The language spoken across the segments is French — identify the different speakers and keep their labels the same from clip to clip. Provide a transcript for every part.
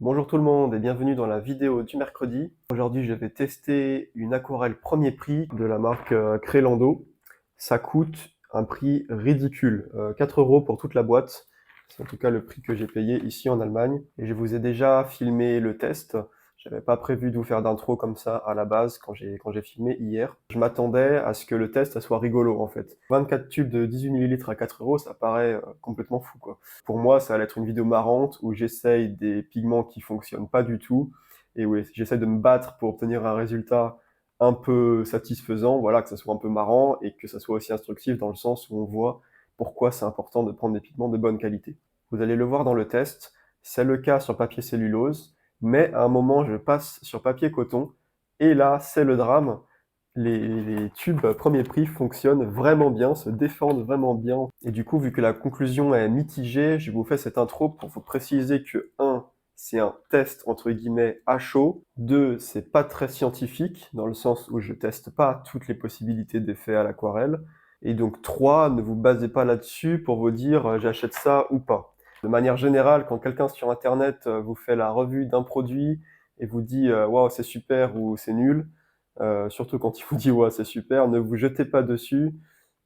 Speaker 1: Bonjour tout le monde et bienvenue dans la vidéo du mercredi. Aujourd'hui je vais tester une aquarelle premier prix de la marque Crelando. Ça coûte un prix ridicule, 4 € pour toute la boîte. C'est en tout cas le prix que j'ai payé ici en Allemagne. Et je vous ai déjà filmé le test. J'avais pas prévu de vous faire d'intro comme ça à la base quand j'ai filmé hier. Je m'attendais à ce que le test ça soit rigolo en fait. 24 tubes de 18 ml à 4 €, ça paraît complètement fou quoi. Pour moi, ça allait être une vidéo marrante où j'essaye des pigments qui fonctionnent pas du tout et où j'essaie de me battre pour obtenir un résultat un peu satisfaisant, voilà, que ça soit un peu marrant et que ça soit aussi instructif dans le sens où on voit pourquoi c'est important de prendre des pigments de bonne qualité. Vous allez le voir dans le test, c'est le cas sur papier cellulose, mais à un moment, je passe sur papier coton et là, c'est le drame. Les tubes premier prix fonctionnent vraiment bien, se défendent vraiment bien. Et du coup, vu que la conclusion est mitigée, je vous fais cette intro pour vous préciser que 1, c'est un test entre guillemets à chaud. 2, c'est pas très scientifique, dans le sens où je teste pas toutes les possibilités d'effets à l'aquarelle. Et donc 3, ne vous basez pas là-dessus pour vous dire j'achète ça ou pas. De manière générale, quand quelqu'un sur internet vous fait la revue d'un produit et vous dit waouh c'est super ou c'est nul, surtout quand il vous dit ouais c'est super, ne vous jetez pas dessus,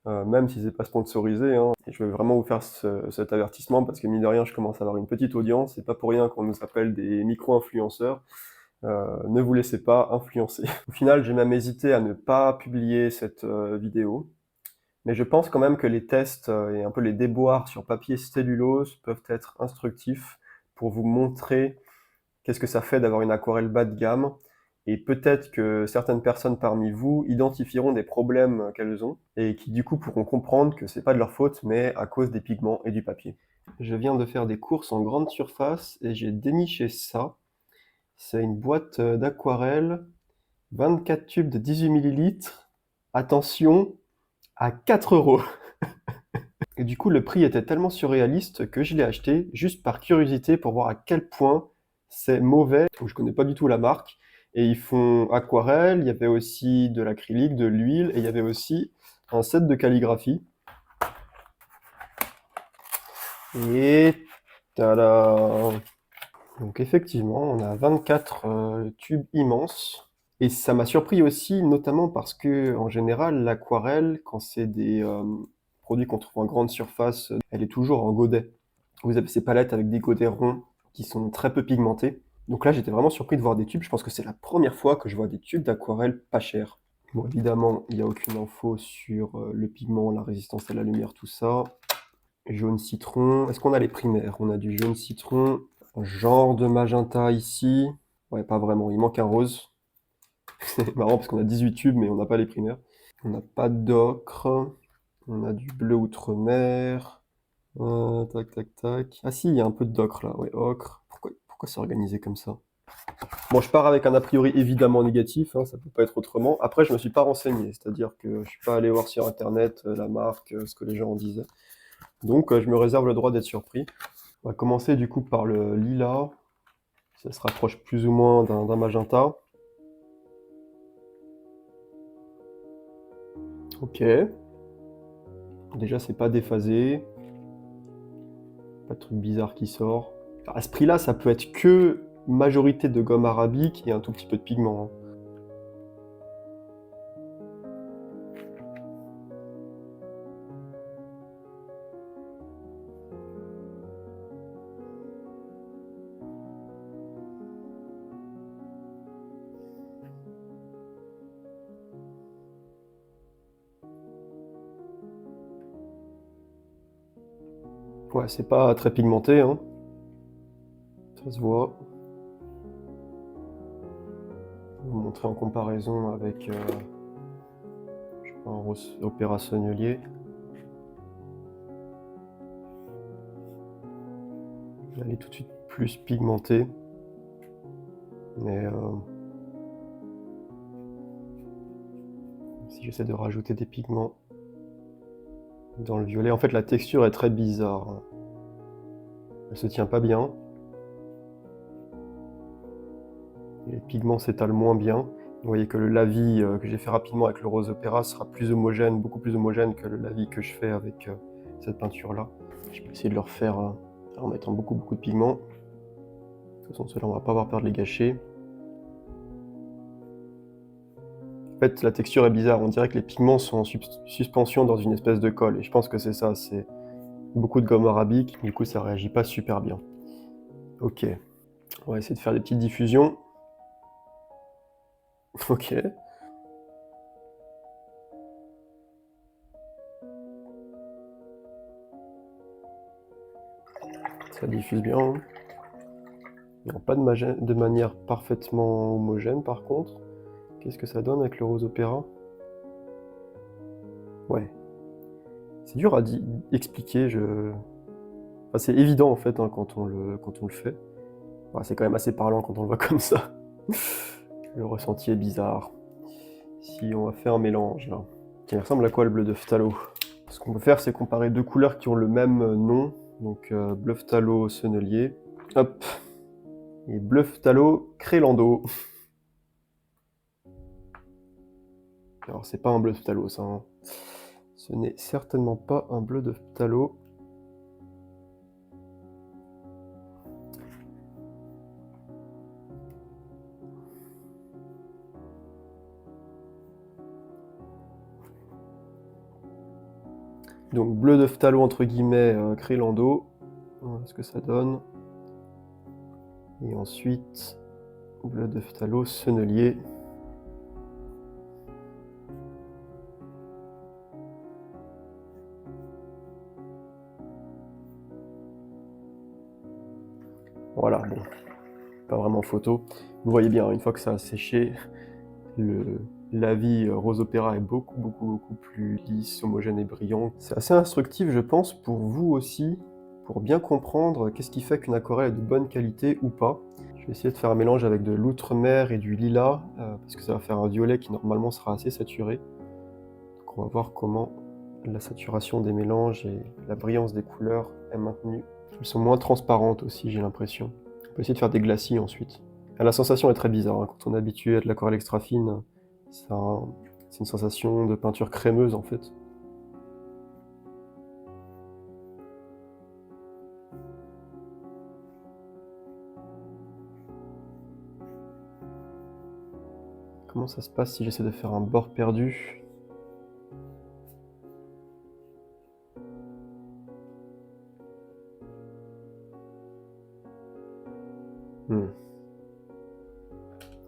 Speaker 1: même si c'est pas sponsorisé, hein. Et je veux vraiment vous faire cet avertissement parce que mine de rien, je commence à avoir une petite audience, c'est pas pour rien qu'on nous appelle des micro-influenceurs. Ne vous laissez pas influencer. Au final, j'ai même hésité à ne pas publier cette vidéo, mais je pense quand même que les tests et un peu les déboires sur papier cellulose peuvent être instructifs pour vous montrer qu'est-ce que ça fait d'avoir une aquarelle bas de gamme. Et peut-être que certaines personnes parmi vous identifieront des problèmes qu'elles ont et qui du coup pourront comprendre que c'est pas de leur faute mais à cause des pigments et du papier. Je viens de faire des courses en grande surface et j'ai déniché ça. C'est une boîte d'aquarelle, 24 tubes de 18 millilitres. Attention, à 4 €. Et du coup, le prix était tellement surréaliste que je l'ai acheté juste par curiosité pour voir à quel point c'est mauvais. Je connais pas du tout la marque. Et ils font aquarelle, il y avait aussi de l'acrylique, de l'huile, et il y avait aussi un set de calligraphie. Et tada! Donc effectivement, on a 24 tubes immenses. Et ça m'a surpris aussi, notamment parce que en général, l'aquarelle, quand c'est des produits qu'on trouve en grande surface, elle est toujours en godet. Vous avez ces palettes avec des godets ronds qui sont très peu pigmentés. Donc là, j'étais vraiment surpris de voir des tubes. Je pense que c'est la première fois que je vois des tubes d'aquarelle pas chers. Bon, évidemment, il n'y a aucune info sur le pigment, la résistance à la lumière, tout ça. Jaune citron. Est-ce qu'on a les primaires? On a du jaune citron, un genre de magenta ici. Ouais, pas vraiment, il manque un rose. C'est marrant parce qu'on a 18 tubes, mais on n'a pas les primaires. On n'a pas d'ocre. On a du bleu outre-mer. Tac, tac, tac. Ah si, il y a un peu d'ocre là, ouais, ocre. Pourquoi c'est organisé comme ça? Bon, je pars avec un a priori évidemment négatif, hein, ça peut pas être autrement. Après, je me suis pas renseigné, c'est-à-dire que je suis pas allé voir sur internet la marque, ce que les gens en disaient. Donc, je me réserve le droit d'être surpris. On va commencer du coup par le lilas. Ça se rapproche plus ou moins d'un magenta. Ok. Déjà, c'est pas déphasé. Pas de truc bizarre qui sort. À ce prix-là, ça peut être que majorité de gomme arabique et un tout petit peu de pigment, hein. Ouais, c'est pas très pigmenté, hein. Ça se voit. Je vais vous montrer en comparaison avec je sais pas, un rose opéra sonnelier. Elle est tout de suite plus pigmentée. Mais si j'essaie de rajouter des pigments dans le violet, en fait la texture est très bizarre, hein. Elle se tient pas bien. Et les pigments s'étalent moins bien. Vous voyez que le lavis que j'ai fait rapidement avec le rose opéra sera plus homogène, beaucoup plus homogène que le lavis que je fais avec cette peinture-là. Je peux essayer de le refaire en mettant beaucoup de pigments. toute façon, ceux-là, on va pas avoir peur de les gâcher. En fait, la texture est bizarre. On dirait que les pigments sont en suspension dans une espèce de colle. Et je pense que c'est ça. C'est beaucoup de gomme arabique. Du coup, ça réagit pas super bien. Ok. On va essayer de faire des petites diffusions. Ok. Ça diffuse bien. Non, pas de manière parfaitement homogène par contre. Qu'est-ce que ça donne avec le rose opéra? Ouais. C'est dur à expliquer. Enfin, c'est évident en fait hein, quand on le fait. Ouais, c'est quand même assez parlant quand on le voit comme ça. Le ressenti est bizarre. Si on va faire un mélange là. Il ressemble à quoi le bleu de phthalo? Ce qu'on peut faire, c'est comparer deux couleurs qui ont le même nom. Donc bleu phthalo sennelier. Hop. Et bleu phthalo crélando. Alors c'est pas un bleu de phthalo ça. Hein. Ce n'est certainement pas un bleu de phthalo. Donc bleu de phthalo entre guillemets crélando. Voilà ce que ça donne. Et ensuite bleu de phthalo sennelier. Voilà, bon, pas vraiment photo. Vous voyez bien, une fois que ça a séché, l'avis rose opéra est beaucoup plus lisse, homogène et brillant. C'est assez instructif, je pense, pour vous aussi, pour bien comprendre qu'est-ce qui fait qu'une aquarelle est de bonne qualité ou pas. Je vais essayer de faire un mélange avec de l'outremer et du lilas, parce que ça va faire un violet qui normalement sera assez saturé. Donc on va voir comment la saturation des mélanges et la brillance des couleurs est maintenue. Elles sont moins transparentes aussi, j'ai l'impression. On peut essayer de faire des glacis ensuite. La sensation est très bizarre, hein. Quand on est habitué à de l'aquarelle extra fine, c'est une sensation de peinture crémeuse en fait. Comment ça se passe si j'essaie de faire un bord perdu?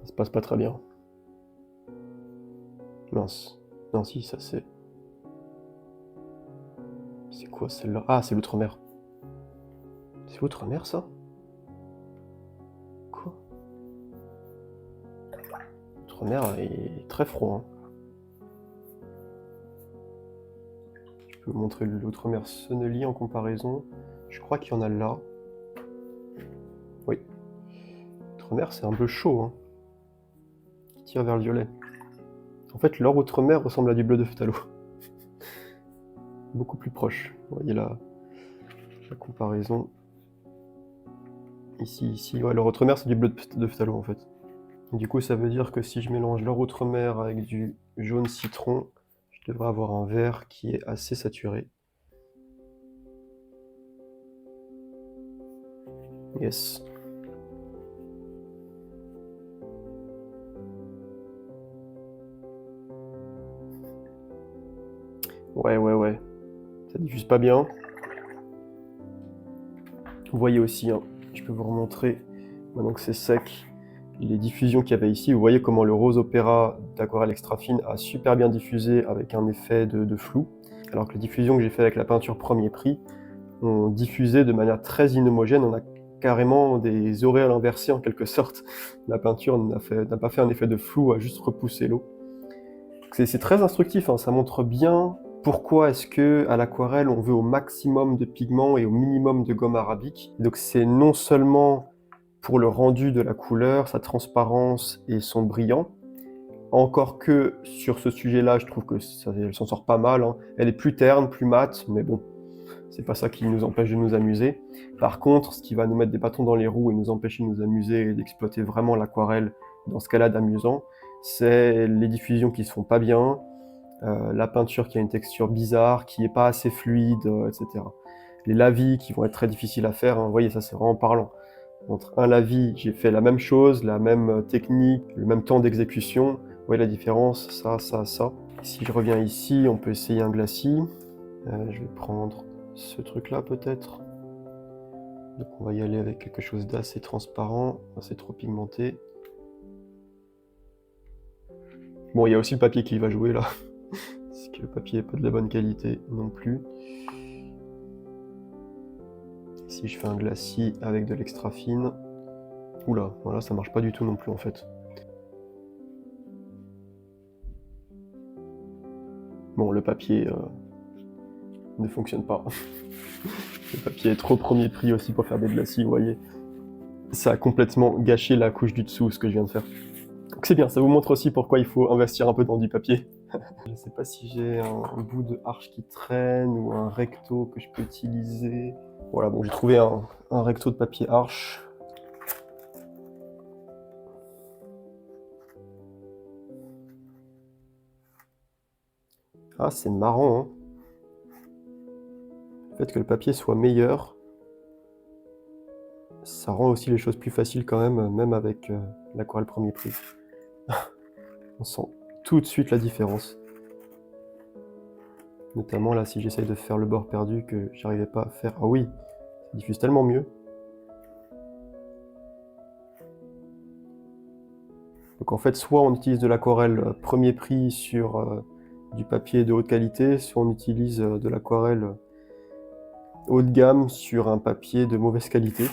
Speaker 1: Ça se passe pas très bien. Mince. Non si, ça c'est... C'est quoi celle-là? Ah, c'est l'outremer. C'est l'outremer ça? Quoi? L'outremer est très froid. Hein. Je peux vous montrer l'outremer sennelier en comparaison. Je crois qu'il y en a là. Oui. L'outremer c'est un bleu chaud. Hein. Qui tire vers le violet. En fait, leur outremer ressemble à du bleu de phthalo. Beaucoup plus proche. Vous voyez la comparaison. Ici, ouais, leur outremer c'est du bleu de phthalo en fait. Et du coup, ça veut dire que si je mélange leur outremer avec du jaune citron, je devrais avoir un vert qui est assez saturé. Yes. Ouais. Ça diffuse pas bien. Vous voyez aussi, hein, je peux vous remontrer, maintenant que c'est sec, les diffusions qu'il y avait ici. Vous voyez comment le rose opéra d'aquarelle extra fine a super bien diffusé avec un effet de flou, alors que les diffusions que j'ai fait avec la peinture premier prix ont diffusé de manière très inhomogène. On a carrément des auréoles inversées en quelque sorte. La peinture n'a pas fait un effet de flou, a juste repoussé l'eau. C'est très instructif, hein, ça montre bien pourquoi est-ce que à l'aquarelle on veut au maximum de pigments et au minimum de gomme arabique. Donc c'est non seulement pour le rendu de la couleur, sa transparence et son brillant, encore que sur ce sujet-là, je trouve que elle s'en sort pas mal. Hein. Elle est plus terne, plus mate, mais bon, c'est pas ça qui nous empêche de nous amuser. Par contre, ce qui va nous mettre des bâtons dans les roues et nous empêcher de nous amuser et d'exploiter vraiment l'aquarelle dans ce cas-là d'amusant, c'est les diffusions qui se font pas bien, la peinture qui a une texture bizarre, qui est pas assez fluide, etc. Les lavis qui vont être très difficiles à faire, hein. Vous voyez, ça c'est vraiment parlant. Entre un lavis, j'ai fait la même chose, la même technique, le même temps d'exécution. Vous voyez la différence, ça. Si je reviens ici, on peut essayer un glacis. Je vais prendre ce truc-là peut-être. Donc on va y aller avec quelque chose d'assez transparent, c'est trop pigmenté. Bon, il y a aussi le papier qui va jouer là, parce que le papier n'est pas de la bonne qualité non plus. Si je fais un glacis avec de l'extra fine, oula, voilà, ça marche pas du tout non plus en fait. Bon, le papier ne fonctionne pas. Le papier est trop premier prix aussi pour faire des glacis, vous voyez. Ça a complètement gâché la couche du dessous, ce que je viens de faire. Donc c'est bien, ça vous montre aussi pourquoi il faut investir un peu dans du papier. Je ne sais pas si j'ai un bout de arche qui traîne ou un recto que je peux utiliser. Voilà, bon, j'ai trouvé un recto de papier arche. Ah, c'est marrant, hein. Le fait que le papier soit meilleur, ça rend aussi les choses plus faciles quand même avec l'aquarelle premier prix. On sent tout de suite la différence. Notamment là, si j'essaye de faire le bord perdu que j'arrivais pas à faire. Ah oui, ça diffuse tellement mieux. Donc en fait, soit on utilise de l'aquarelle premier prix sur du papier de haute qualité, soit on utilise de l'aquarelle haut de gamme sur un papier de mauvaise qualité.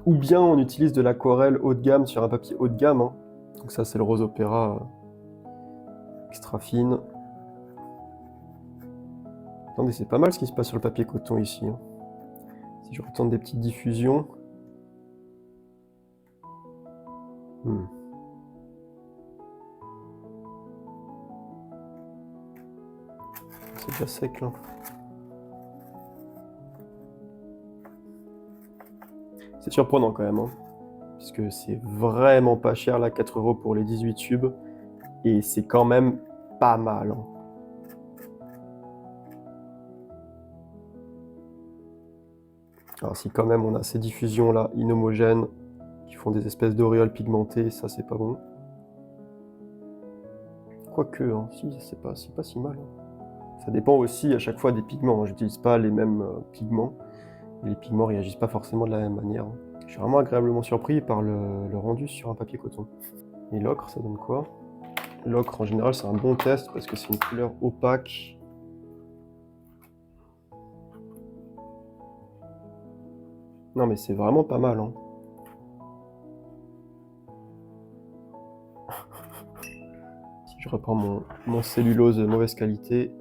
Speaker 1: Ou bien on utilise de l'aquarelle haut de gamme sur un papier haut de gamme. Hein. Donc ça c'est le rose opéra extra fine. Attendez, c'est pas mal ce qui se passe sur le papier coton ici. Hein. Si je retente des petites diffusions. C'est déjà sec là. C'est surprenant quand même, hein, parce que c'est vraiment pas cher là, 4 € pour les 18 tubes, et c'est quand même pas mal. Hein. Alors si quand même on a ces diffusions là inhomogènes qui font des espèces d'auréoles pigmentées, ça c'est pas bon. Quoique, hein, si, c'est pas si mal. Hein. Ça dépend aussi à chaque fois des pigments, hein. J'utilise pas les mêmes pigments, et les pigments réagissent pas forcément de la même manière. Hein. Je suis vraiment agréablement surpris par le rendu sur un papier coton. Et l'ocre, ça donne quoi? L'ocre, en général, c'est un bon test parce que c'est une couleur opaque. Non, mais c'est vraiment pas mal. Hein. Si je reprends mon cellulose de mauvaise qualité.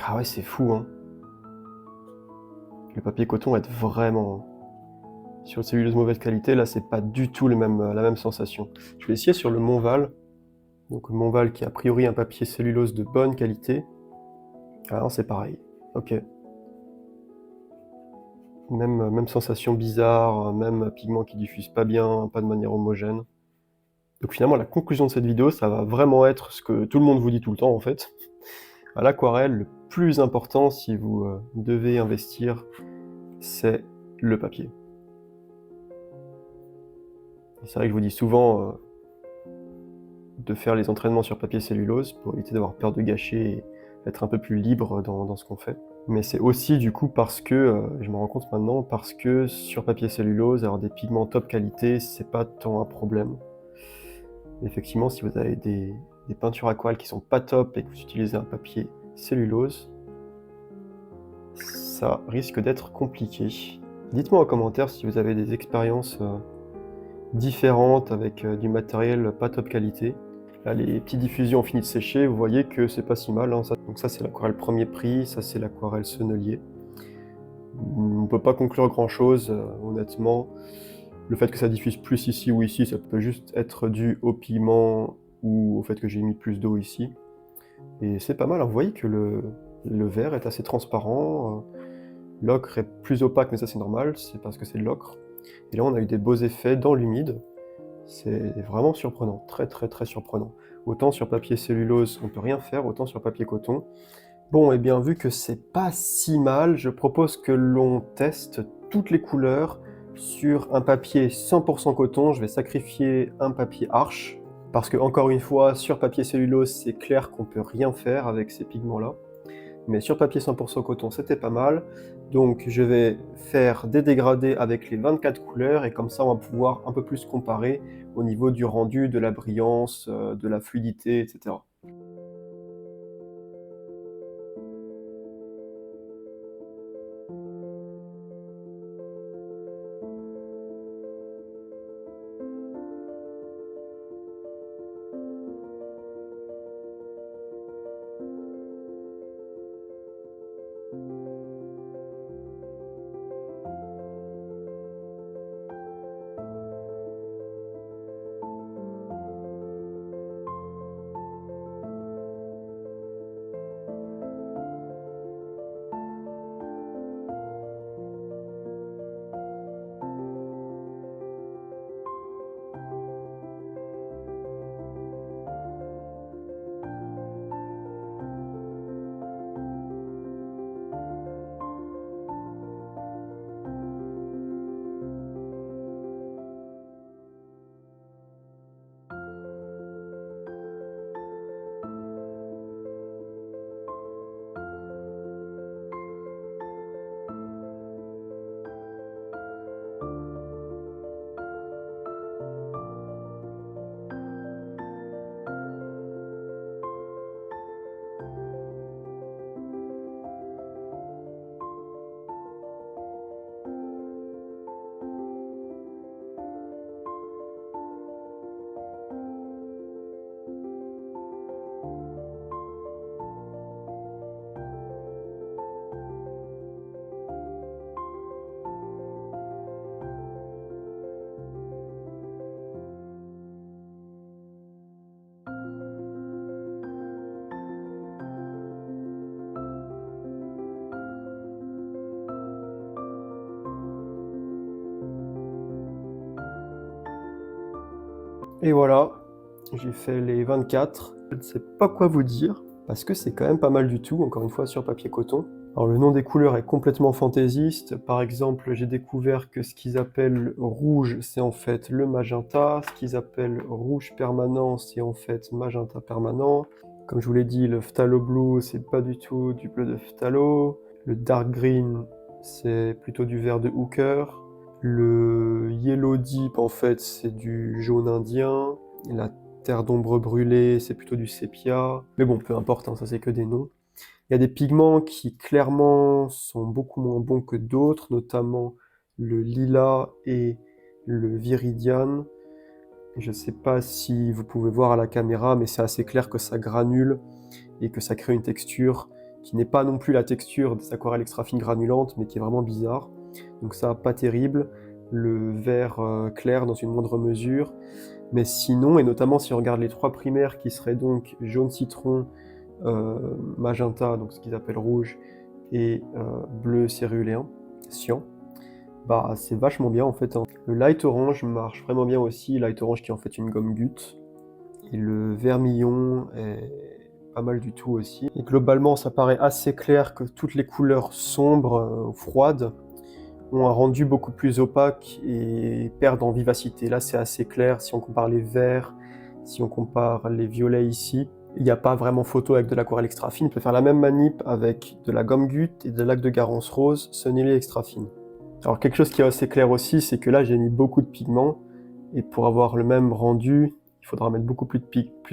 Speaker 1: Ah ouais, c'est fou. Hein. Le papier coton est vraiment... Sur le cellulose mauvaise qualité, là, c'est pas du tout la même sensation. Je vais essayer sur le Montval. Donc le Montval qui est a priori un papier cellulose de bonne qualité. Ah non, c'est pareil. Ok. Même sensation bizarre, même pigment qui diffuse pas bien, pas de manière homogène. Donc finalement, la conclusion de cette vidéo, ça va vraiment être ce que tout le monde vous dit tout le temps en fait. À l'aquarelle, le plus important si vous devez investir, c'est le papier. C'est vrai que je vous dis souvent de faire les entraînements sur papier cellulose pour éviter d'avoir peur de gâcher et être un peu plus libre dans ce qu'on fait. Mais c'est aussi du coup parce que, je me rends compte maintenant, parce que sur papier cellulose, avoir des pigments top qualité, c'est pas tant un problème. Effectivement, si vous avez des peintures aquarelles qui sont pas top et que vous utilisez un papier cellulose, ça risque d'être compliqué. Dites-moi en commentaire si vous avez des expériences différentes avec du matériel pas top qualité. Là, les petites diffusions ont fini de sécher, vous voyez que c'est pas si mal. Hein, ça. Donc ça, c'est l'aquarelle premier prix, ça c'est l'aquarelle Sennelier. On ne peut pas conclure grand-chose, honnêtement. Le fait que ça diffuse plus ici ou ici, ça peut juste être dû au pigment ou au fait que j'ai mis plus d'eau ici. Et c'est pas mal, hein. Vous voyez que le verre est assez transparent. L'ocre est plus opaque, mais ça c'est normal, c'est parce que c'est de l'ocre. Et là, on a eu des beaux effets dans l'humide. C'est vraiment surprenant, très surprenant. Autant sur papier cellulose, on peut rien faire, autant sur papier coton, Bon, et bien vu que c'est pas si mal, je propose que l'on teste toutes les couleurs sur un papier 100% coton. Je vais sacrifier un papier Arches, parce que encore une fois, sur papier cellulose, c'est clair qu'on peut rien faire avec ces pigments-là. Mais sur papier 100% coton, c'était pas mal. Donc je vais faire des dégradés avec les 24 couleurs, et comme ça on va pouvoir un peu plus comparer au niveau du rendu, de la brillance, de la fluidité, etc. Et voilà, j'ai fait les 24. Je ne sais pas quoi vous dire, parce que c'est quand même pas mal du tout, encore une fois sur papier coton. Alors le nom des couleurs est complètement fantaisiste. Par exemple, j'ai découvert que ce qu'ils appellent rouge, c'est en fait le magenta. Ce qu'ils appellent rouge permanent, c'est en fait magenta permanent. Comme je vous l'ai dit, le phthalo blue, c'est pas du tout du bleu de phthalo. Le dark green, c'est plutôt du vert de Hooker. Le Yellow Deep, en fait, c'est du jaune indien. La terre d'ombre brûlée, c'est plutôt du sépia. Mais bon, peu importe, hein, ça c'est que des noms. Il y a des pigments qui clairement sont beaucoup moins bons que d'autres, notamment le lilas et le viridiane. Je ne sais pas si vous pouvez voir à la caméra, mais c'est assez clair que ça granule et que ça crée une texture qui n'est pas non plus la texture des aquarelles extra fines granulantes, mais qui est vraiment bizarre. Donc ça, pas terrible. Le vert clair dans une moindre mesure. Mais sinon, et notamment si on regarde les trois primaires qui seraient donc jaune citron, magenta, donc ce qu'ils appellent rouge, et bleu céruléen, cyan, bah c'est vachement bien en fait, hein. Le light orange marche vraiment bien aussi, light orange qui est en fait une gomme gut. Et le vermillon est pas mal du tout aussi. Et globalement, ça paraît assez clair que toutes les couleurs sombres, froides, ont un rendu beaucoup plus opaque et perdent en vivacité. Là, c'est assez clair si on compare les verts, si on compare les violets ici. Il n'y a pas vraiment photo avec de l'aquarelle extra fine. On peut faire la même manip avec de la gomme gut et de l'acte de Garance rose, Sunny extra fine. Alors quelque chose qui est assez clair aussi, c'est que là j'ai mis beaucoup de pigments, et pour avoir le même rendu, il faudra mettre beaucoup plus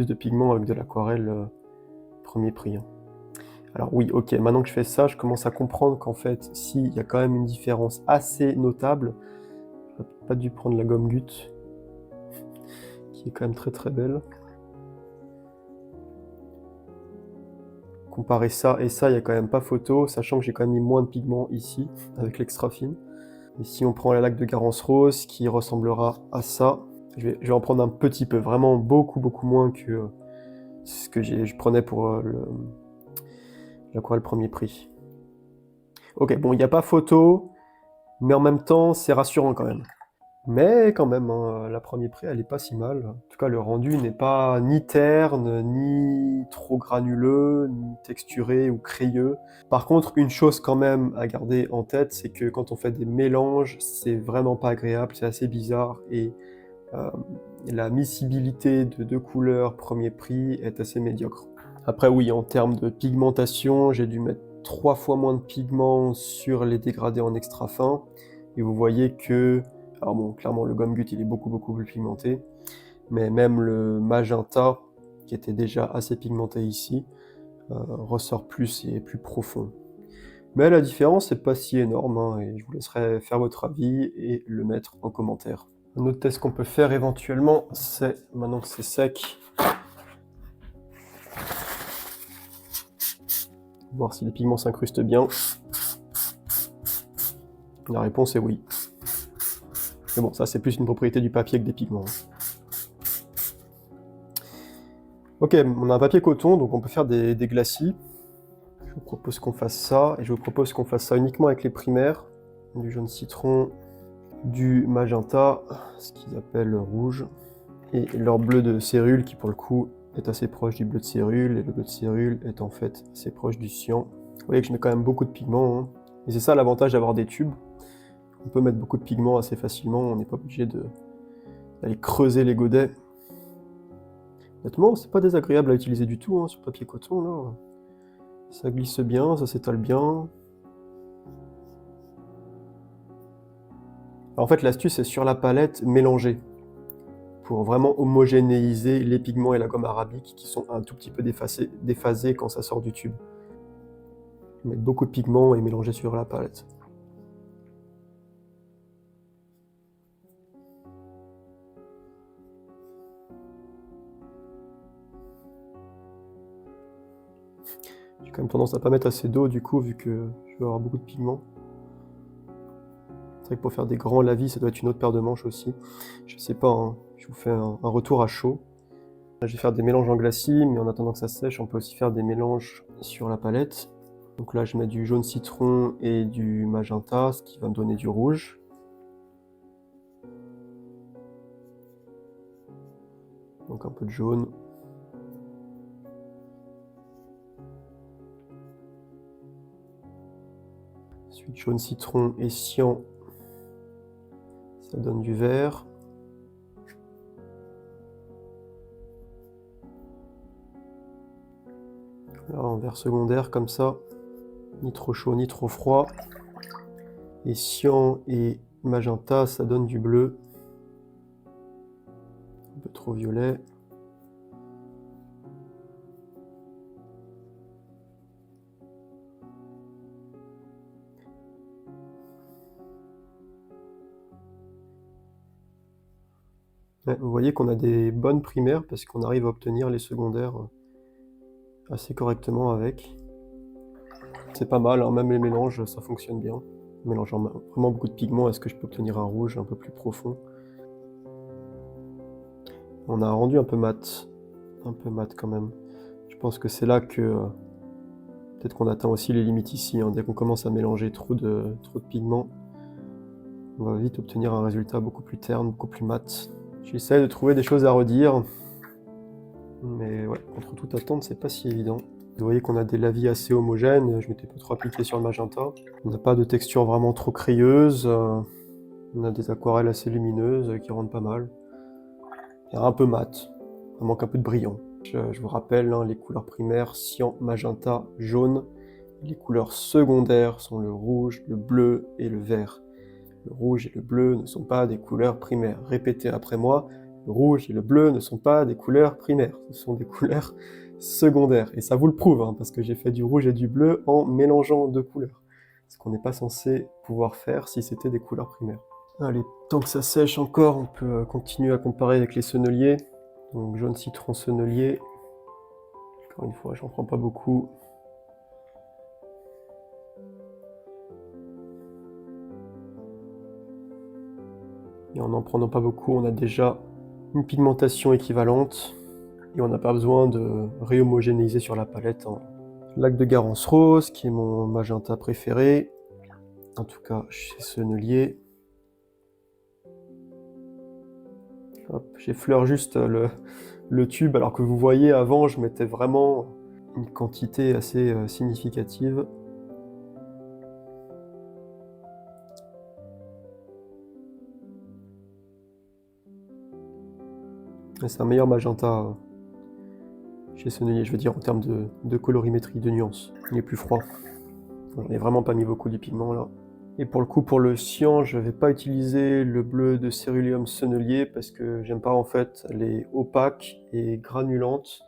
Speaker 1: de pigments avec de l'aquarelle premier prix, hein. Alors oui, ok, maintenant que je fais ça, je commence à comprendre qu'en fait, si, il y a quand même une différence assez notable. J'aurais pas dû prendre la gomme gut, qui est quand même très très belle. Comparer ça et ça, il n'y a quand même pas photo, sachant que j'ai quand même mis moins de pigments ici, avec l'extra fine. Et si on prend la laque de Garance rose, qui ressemblera à ça, je vais en prendre un petit peu, vraiment beaucoup moins que ce que je prenais pour l'aquarelle premier prix. Ok, bon, il n'y a pas photo, mais en même temps, c'est rassurant quand même. Mais quand même, hein, la premier prix, elle est pas si mal. En tout cas, le rendu n'est pas ni terne, ni trop granuleux, ni texturé ou crayeux. Par contre, une chose quand même à garder en tête, c'est que quand on fait des mélanges, c'est vraiment pas agréable, c'est assez bizarre et euh, la miscibilité de deux couleurs premier prix est assez médiocre. Après oui, en termes de pigmentation, j'ai dû mettre 3 fois moins de pigments sur les dégradés en extra fin. Et vous voyez que, alors bon, clairement le Gum Gut il est beaucoup plus pigmenté, mais même le magenta, qui était déjà assez pigmenté ici, ressort plus et est plus profond. Mais la différence n'est pas si énorme, hein, et je vous laisserai faire votre avis et le mettre en commentaire. Un autre test qu'on peut faire éventuellement, c'est, maintenant que c'est sec, voir si les pigments s'incrustent bien. La réponse est oui. Mais bon, ça c'est plus une propriété du papier que des pigments. Ok, on a un papier coton, donc on peut faire des glacis. Je vous propose qu'on fasse ça, et je vous propose qu'on fasse ça uniquement avec les primaires. Du jaune citron, du magenta, ce qu'ils appellent le rouge, et leur bleu de cérule qui pour le coup est assez proche du bleu de cérule, et le bleu de cérule est en fait assez proche du cyan. Vous voyez que je mets quand même beaucoup de pigments, hein. Et c'est ça l'avantage d'avoir des tubes. On peut mettre beaucoup de pigments assez facilement, on n'est pas obligé d'aller creuser les godets. Honnêtement, c'est pas désagréable à utiliser du tout, hein, sur papier coton, là. Ça glisse bien, ça s'étale bien. Alors, en fait, l'astuce, c'est sur la palette, mélanger. Pour vraiment homogénéiser les pigments et la gomme arabique qui sont un tout petit peu déphasés quand ça sort du tube. Mettre beaucoup de pigments et mélanger sur la palette. J'ai quand même tendance à pas mettre assez d'eau du coup, vu que je vais avoir beaucoup de pigments. C'est vrai que pour faire des grands lavis, ça doit être une autre paire de manches aussi. Je sais pas, hein, je vous fais un retour à chaud. Là, je vais faire des mélanges en glacis, mais en attendant que ça sèche, on peut aussi faire des mélanges sur la palette. Donc là, je mets du jaune citron et du magenta, ce qui va me donner du rouge. Donc un peu de jaune. Ensuite, jaune citron et cyan, ça donne du vert. Là, en vert secondaire, comme ça, ni trop chaud ni trop froid. Et cyan et magenta, ça donne du bleu. Un peu trop violet. Ouais, vous voyez qu'on a des bonnes primaires parce qu'on arrive à obtenir les secondaires assez correctement avec. C'est pas mal, hein, même les mélanges, ça fonctionne bien. En mélangeant vraiment beaucoup de pigments, est-ce que je peux obtenir un rouge un peu plus profond? On a un rendu un peu mat quand même. Je pense que c'est là que peut-être qu'on atteint aussi les limites ici, hein. Dès qu'on commence à mélanger trop de pigments, on va vite obtenir un résultat beaucoup plus terne, beaucoup plus mat. J'essaie de trouver des choses à redire, mais ouais, contre toute attente, c'est pas si évident. Vous voyez qu'on a des lavis assez homogènes, je m'étais pas trop appliqué sur le magenta. On n'a pas de texture vraiment trop crayeuse, on a des aquarelles assez lumineuses qui rendent pas mal. Et un peu mat, il manque un peu de brillant. Je vous rappelle, hein, les couleurs primaires, cyan, magenta, jaune. Les couleurs secondaires sont le rouge, le bleu et le vert. Le rouge et le bleu ne sont pas des couleurs primaires. Répétez après moi, le rouge et le bleu ne sont pas des couleurs primaires, ce sont des couleurs secondaires. Et ça vous le prouve, hein, parce que j'ai fait du rouge et du bleu en mélangeant deux couleurs. Ce qu'on n'est pas censé pouvoir faire si c'était des couleurs primaires. Allez, tant que ça sèche encore, on peut continuer à comparer avec les senneliers. Donc jaune citron sennelier. Encore une fois, j'en prends pas beaucoup. Et en n'en prenant pas beaucoup, on a déjà une pigmentation équivalente. Et on n'a pas besoin de réhomogénéiser sur la palette. Lac de Garance rose, qui est mon magenta préféré. En tout cas, chez Sennelier. Hop, j'effleure juste le tube, alors que vous voyez, avant, je mettais vraiment une quantité assez significative. C'est un meilleur magenta chez Sennelier, je veux dire, en termes de colorimétrie, de nuances. Il est plus froid. J'en ai vraiment pas mis beaucoup du pigment, là. Et pour le coup, pour le cyan, je vais pas utiliser le bleu de Céruleum Sennelier parce que j'aime pas en fait les opaques et granulantes.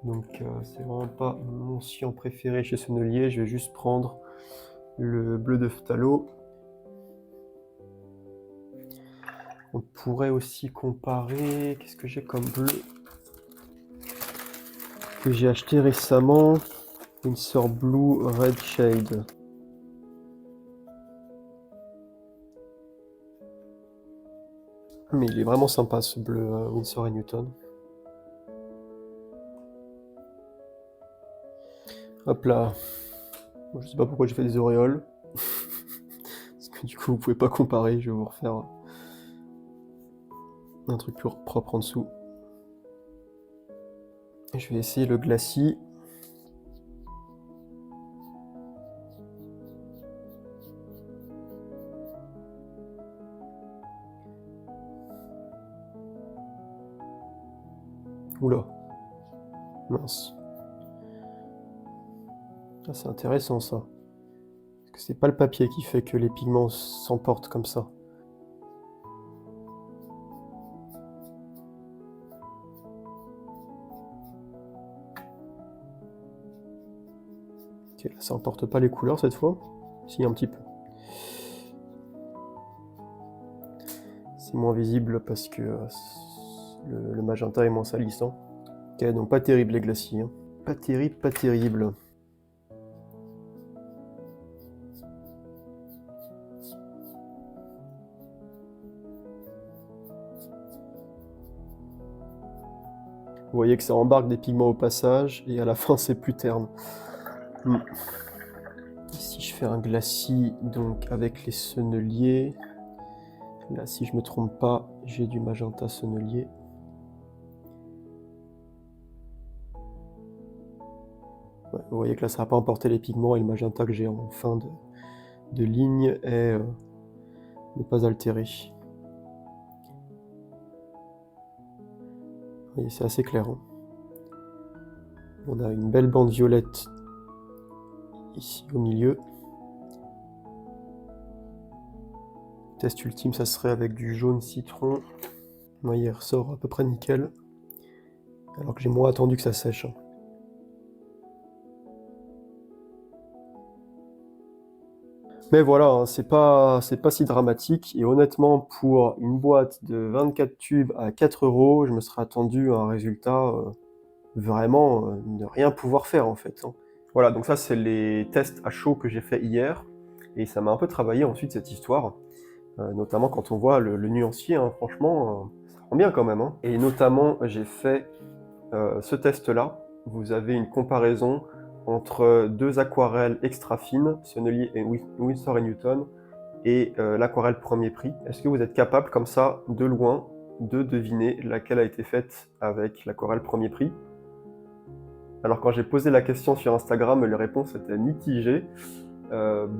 Speaker 1: Donc c'est vraiment pas mon cyan préféré chez Sennelier. Je vais juste prendre le bleu de phthalo. On pourrait aussi comparer, qu'est-ce que j'ai comme bleu que j'ai acheté récemment, une sorte Blue Red Shade. Mais il est vraiment sympa ce bleu Winsor & Newton. Hop là. Bon, je sais pas pourquoi j'ai fait des auréoles. Parce que du coup vous pouvez pas comparer, je vais vous refaire un truc plus propre en dessous. Et je vais essayer le glacis. Oula. Mince. Ah, c'est intéressant ça. Parce que c'est pas le papier qui fait que les pigments s'emportent comme ça. Ok, là ça emporte pas les couleurs cette fois. Si, un petit peu. C'est moins visible parce que le magenta est moins salissant. Ok, donc pas terrible les glacis. Hein. Pas terrible, pas terrible. Vous voyez que ça embarque des pigments au passage et à la fin c'est plus terne. Si je fais un glacis donc avec les senneliers, là si je me trompe pas, j'ai du magenta sennelier. Ouais, vous voyez que là ça va pas emporter les pigments et le magenta que j'ai en fin de ligne n'est pas altéré. Vous voyez, c'est assez clair. Hein. On a une belle bande violette ici au milieu. Test ultime, ça serait avec du jaune citron. Vous voyez, il ressort à peu près nickel. Alors que j'ai moins attendu que ça sèche. Hein. Mais voilà, hein, c'est pas si dramatique. Et honnêtement, pour une boîte de 24 tubes à 4 €, je me serais attendu à un résultat vraiment ne rien pouvoir faire en fait. Hein. Voilà, donc ça c'est les tests à chaud que j'ai fait hier. Et ça m'a un peu travaillé ensuite cette histoire. Notamment quand on voit le nuancier, hein, franchement, ça rend bien quand même. Hein. Et notamment, j'ai fait ce test-là. Vous avez une comparaison entre deux aquarelles extra fines, Sennelier et Winsor & Newton, et l'aquarelle premier prix. Est-ce que vous êtes capable, comme ça, de loin, de deviner laquelle a été faite avec l'aquarelle premier prix? Alors quand j'ai posé la question sur Instagram, les réponses étaient mitigées.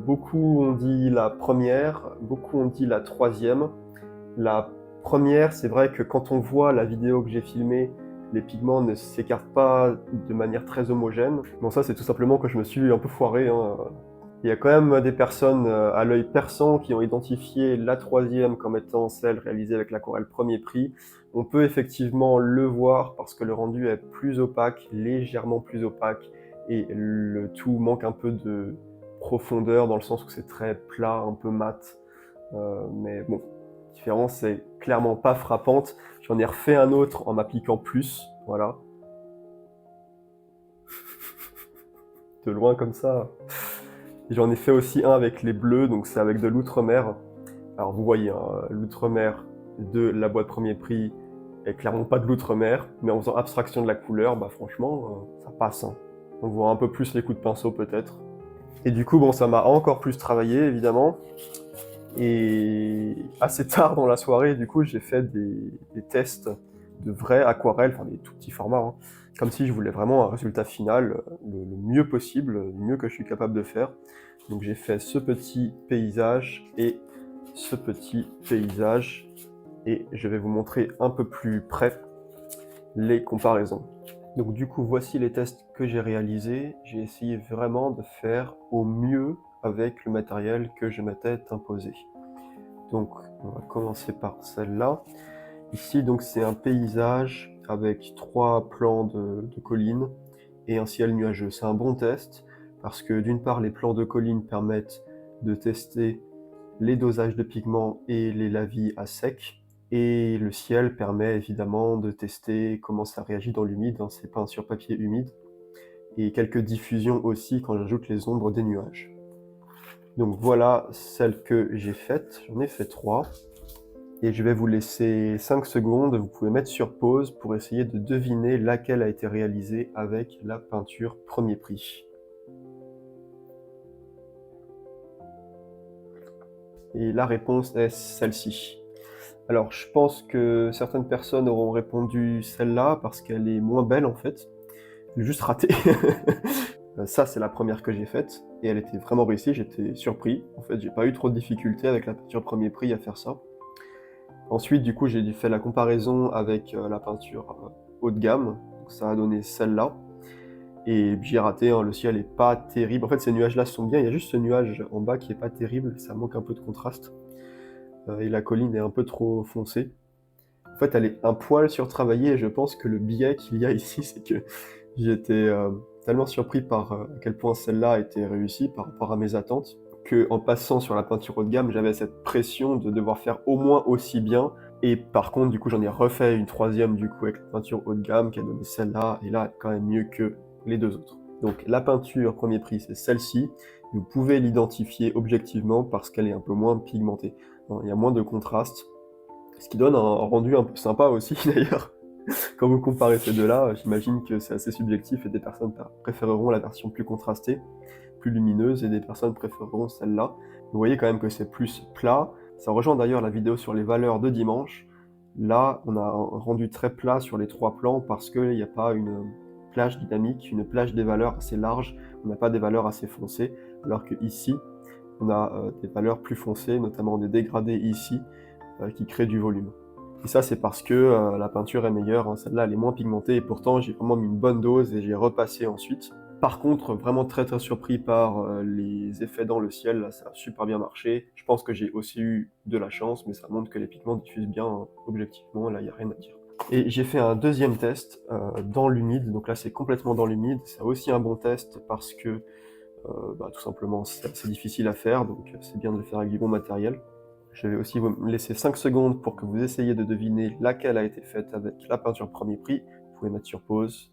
Speaker 1: Beaucoup ont dit la première, beaucoup ont dit la troisième. La première, c'est vrai que quand on voit la vidéo que j'ai filmée, les pigments ne s'écartent pas de manière très homogène. Bon, ça c'est tout simplement que je me suis un peu foiré. Hein. Il y a quand même des personnes à l'œil perçant qui ont identifié la troisième comme étant celle réalisée avec l'aquarelle premier prix. On peut effectivement le voir parce que le rendu est plus opaque, légèrement plus opaque, et le tout manque un peu de profondeur dans le sens où c'est très plat, un peu mat. Mais bon, la différence est clairement pas frappante. J'en ai refait un autre en m'appliquant plus, voilà. De loin comme ça. J'en ai fait aussi un avec les bleus, donc c'est avec de l'outremer. Alors vous voyez, hein, l'outremer de la boîte premier prix est clairement pas de l'outremer, mais en faisant abstraction de la couleur, bah franchement, ça passe. Hein. On voit un peu plus les coups de pinceau peut-être. Et du coup, bon, ça m'a encore plus travaillé, évidemment. Et assez tard dans la soirée, du coup, j'ai fait des tests de vraies aquarelles, enfin des tout petits formats, hein, comme si je voulais vraiment un résultat final le mieux possible, le mieux que je suis capable de faire. Donc j'ai fait ce petit paysage et ce petit paysage, et je vais vous montrer un peu plus près les comparaisons. Donc du coup, voici les tests que j'ai réalisés. J'ai essayé vraiment de faire au mieux avec le matériel que je m'étais imposé. Donc on va commencer par celle-là. Ici, donc c'est un paysage avec 3 plans de collines et un ciel nuageux. C'est un bon test parce que d'une part, les plans de collines permettent de tester les dosages de pigments et les lavis à sec. Et le ciel permet évidemment de tester comment ça réagit dans l'humide, hein, c'est peint sur papier humide. Et quelques diffusions aussi quand j'ajoute les ombres des nuages. Donc voilà celle que j'ai faite, j'en ai fait 3. Et je vais vous laisser 5 secondes, vous pouvez mettre sur pause pour essayer de deviner laquelle a été réalisée avec la peinture premier prix. Et la réponse est celle-ci. Alors je pense que certaines personnes auront répondu celle-là parce qu'elle est moins belle en fait. Elle est juste ratée. Ça c'est la première que j'ai faite et elle était vraiment réussie, j'étais surpris. En fait j'ai pas eu trop de difficultés avec la peinture premier prix à faire ça. Ensuite, du coup, j'ai fait la comparaison avec la peinture haut de gamme. Donc, ça a donné celle-là. Et j'ai raté, hein, le ciel est pas terrible. En fait, ces nuages-là sont bien. Il y a juste ce nuage en bas qui est pas terrible. Ça manque un peu de contraste. Et la colline est un peu trop foncée. En fait, elle est un poil surtravaillée. Et je pense que le biais qu'il y a ici, c'est que j'étais tellement surpris par à quel point celle-là a été réussie par rapport à mes attentes, qu'en passant sur la peinture haut de gamme, j'avais cette pression de devoir faire au moins aussi bien. Et par contre, du coup, j'en ai refait une troisième du coup avec la peinture haut de gamme qui a donné celle-là, et là, elle est quand même mieux que les deux autres. Donc la peinture premier prix, c'est celle-ci. Vous pouvez l'identifier objectivement parce qu'elle est un peu moins pigmentée. Il y a moins de contraste, ce qui donne un rendu un peu sympa aussi d'ailleurs. Quand vous comparez ces deux-là, j'imagine que c'est assez subjectif et des personnes préféreront la version plus contrastée, plus lumineuse, et des personnes préféreront celle-là. Vous voyez quand même que c'est plus plat. Ça rejoint d'ailleurs la vidéo sur les valeurs de dimanche. Là, on a un rendu très plat sur les 3 plans parce qu'il n'y a pas une plage dynamique, une plage des valeurs assez large, on n'a pas des valeurs assez foncées, alors que ici, on a des valeurs plus foncées, notamment des dégradés ici, qui créent du volume. Et ça, c'est parce que la peinture est meilleure, hein. Celle-là, elle est moins pigmentée, et pourtant, j'ai vraiment mis une bonne dose et j'ai repassé ensuite. Par contre, vraiment très très surpris par les effets dans le ciel, là, ça a super bien marché. Je pense que j'ai aussi eu de la chance, mais ça montre que les pigments diffusent bien, hein, objectivement, là, il n'y a rien à dire. Et j'ai fait un deuxième test dans l'humide, donc là, c'est complètement dans l'humide. C'est aussi un bon test parce que, tout simplement, c'est assez difficile à faire, donc c'est bien de le faire avec du bon matériel. Je vais aussi vous laisser 5 secondes pour que vous essayiez de deviner laquelle a été faite avec la peinture premier prix. Vous pouvez mettre sur pause.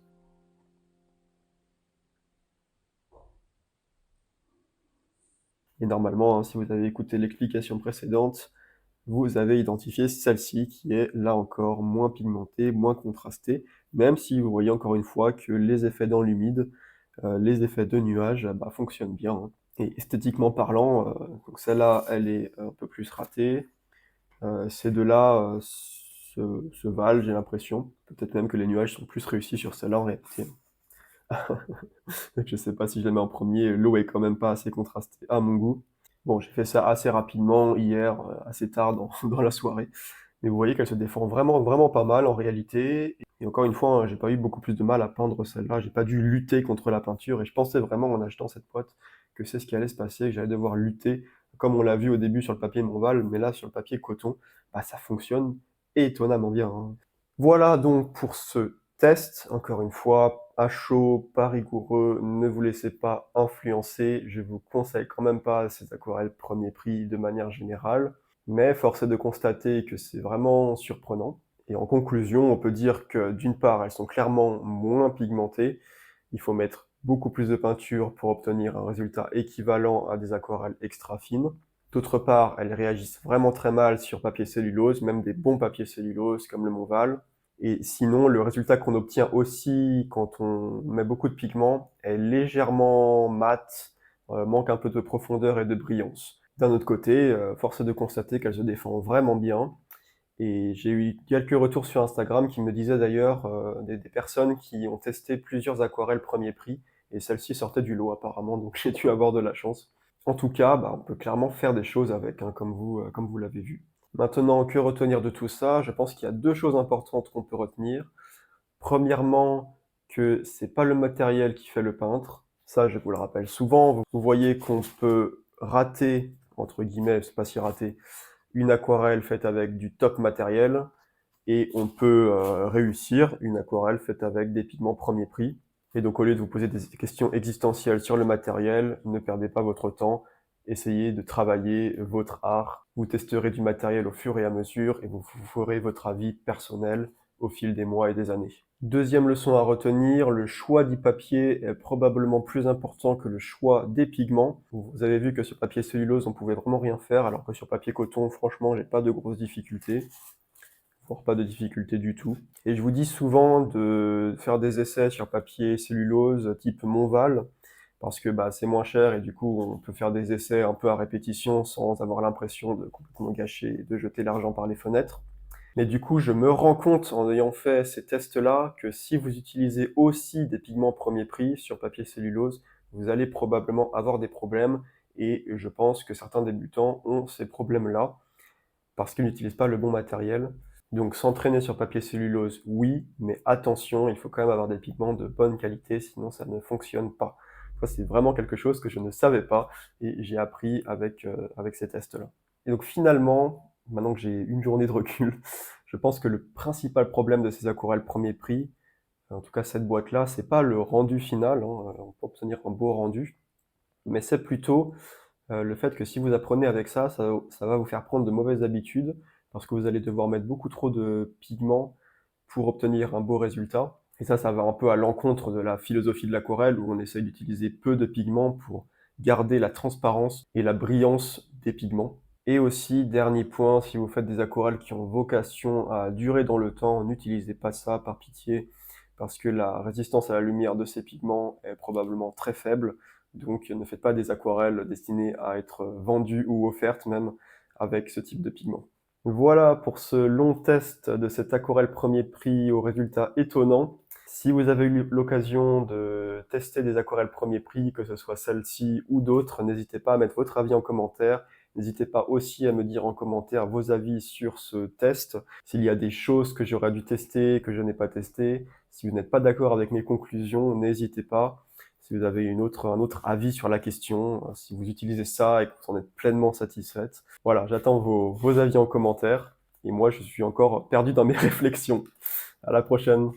Speaker 1: Et normalement, hein, si vous avez écouté l'explication précédente, vous avez identifié celle-ci qui est là encore moins pigmentée, moins contrastée, même si vous voyez encore une fois que les effets dans l'humide, les effets de nuages, fonctionnent bien, hein. Et esthétiquement parlant, donc celle-là, elle est un peu plus ratée. Ces deux-là se valent, j'ai l'impression. Peut-être même que les nuages sont plus réussis sur celle-là en réalité. Je sais pas si je la mets en premier, l'eau est quand même pas assez contrastée à mon goût. Bon, j'ai fait ça assez rapidement hier, assez tard dans, dans la soirée. Mais vous voyez qu'elle se défend vraiment, vraiment pas mal en réalité. Et encore une fois, hein, j'ai pas eu beaucoup plus de mal à peindre celle-là. J'ai pas dû lutter contre la peinture. Et je pensais vraiment en achetant cette boîte que c'est ce qui allait se passer, que j'allais devoir lutter, comme on l'a vu au début sur le papier Monval, mais là sur le papier coton, ça fonctionne étonnamment bien, hein. Voilà donc pour ce test. Encore une fois, à chaud, pas rigoureux, ne vous laissez pas influencer. Je vous conseille quand même pas ces aquarelles premier prix de manière générale, mais force est de constater que c'est vraiment surprenant. Et en conclusion, on peut dire que d'une part, elles sont clairement moins pigmentées. Il faut mettre beaucoup plus de peinture pour obtenir un résultat équivalent à des aquarelles extra fines. D'autre part, elles réagissent vraiment très mal sur papier cellulose, même des bons papiers cellulose comme le Monval. Et sinon, le résultat qu'on obtient aussi quand on met beaucoup de pigments est légèrement mat, manque un peu de profondeur et de brillance. D'un autre côté, force est de constater qu'elle se défend vraiment bien. Et j'ai eu quelques retours sur Instagram qui me disaient d'ailleurs, des personnes qui ont testé plusieurs aquarelles premier prix et celle-ci sortait du lot apparemment, donc j'ai dû avoir de la chance. En tout cas, bah, on peut clairement faire des choses avec, hein, comme vous l'avez vu. Maintenant, que retenir de tout ça? Je pense qu'il y a 2 choses importantes qu'on peut retenir. Premièrement, que c'est pas le matériel qui fait le peintre. Ça, je vous le rappelle souvent. Vous voyez qu'on peut «rater» entre guillemets, c'est pas si rater, une aquarelle faite avec du top matériel et on peut réussir une aquarelle faite avec des pigments premier prix. Et donc au lieu de vous poser des questions existentielles sur le matériel, ne perdez pas votre temps, essayez de travailler votre art. Vous testerez du matériel au fur et à mesure et vous ferez votre avis personnel au fil des mois et des années. Deuxième leçon à retenir, le choix du papier est probablement plus important que le choix des pigments. Vous avez vu que sur papier cellulose, on pouvait vraiment rien faire, alors que sur papier coton, franchement, j'ai pas de grosses difficultés, voire pas de difficultés du tout. Et je vous dis souvent de faire des essais sur papier cellulose type Monval, parce que bah, c'est moins cher et du coup, on peut faire des essais un peu à répétition sans avoir l'impression de complètement gâcher et de jeter l'argent par les fenêtres. Mais du coup, je me rends compte en ayant fait ces tests-là que si vous utilisez aussi des pigments premier prix sur papier cellulose, vous allez probablement avoir des problèmes et je pense que certains débutants ont ces problèmes-là parce qu'ils n'utilisent pas le bon matériel. Donc s'entraîner sur papier cellulose, oui, mais attention, il faut quand même avoir des pigments de bonne qualité, sinon ça ne fonctionne pas. Ça, c'est vraiment quelque chose que je ne savais pas et j'ai appris avec ces tests-là. Et donc finalement, maintenant que j'ai une journée de recul, je pense que le principal problème de ces aquarelles premier prix, en tout cas cette boîte-là, c'est pas le rendu final, hein, on peut obtenir un beau rendu, mais c'est plutôt le fait que si vous apprenez avec ça, ça va vous faire prendre de mauvaises habitudes, parce que vous allez devoir mettre beaucoup trop de pigments pour obtenir un beau résultat. Et ça va un peu à l'encontre de la philosophie de l'aquarelle, où on essaye d'utiliser peu de pigments pour garder la transparence et la brillance des pigments. Et aussi, dernier point, si vous faites des aquarelles qui ont vocation à durer dans le temps, n'utilisez pas ça par pitié, parce que la résistance à la lumière de ces pigments est probablement très faible. Donc ne faites pas des aquarelles destinées à être vendues ou offertes même avec ce type de pigment. Voilà pour ce long test de cette aquarelle premier prix au résultat étonnant. Si vous avez eu l'occasion de tester des aquarelles premier prix, que ce soit celle-ci ou d'autres, n'hésitez pas à mettre votre avis en commentaire. N'hésitez pas aussi à me dire en commentaire vos avis sur ce test, s'il y a des choses que j'aurais dû tester, que je n'ai pas testées. Si vous n'êtes pas d'accord avec mes conclusions, n'hésitez pas. Si vous avez un autre avis sur la question, si vous utilisez ça et que vous en êtes pleinement satisfaite. Voilà, j'attends vos avis en commentaire. Et moi, je suis encore perdu dans mes réflexions. À la prochaine.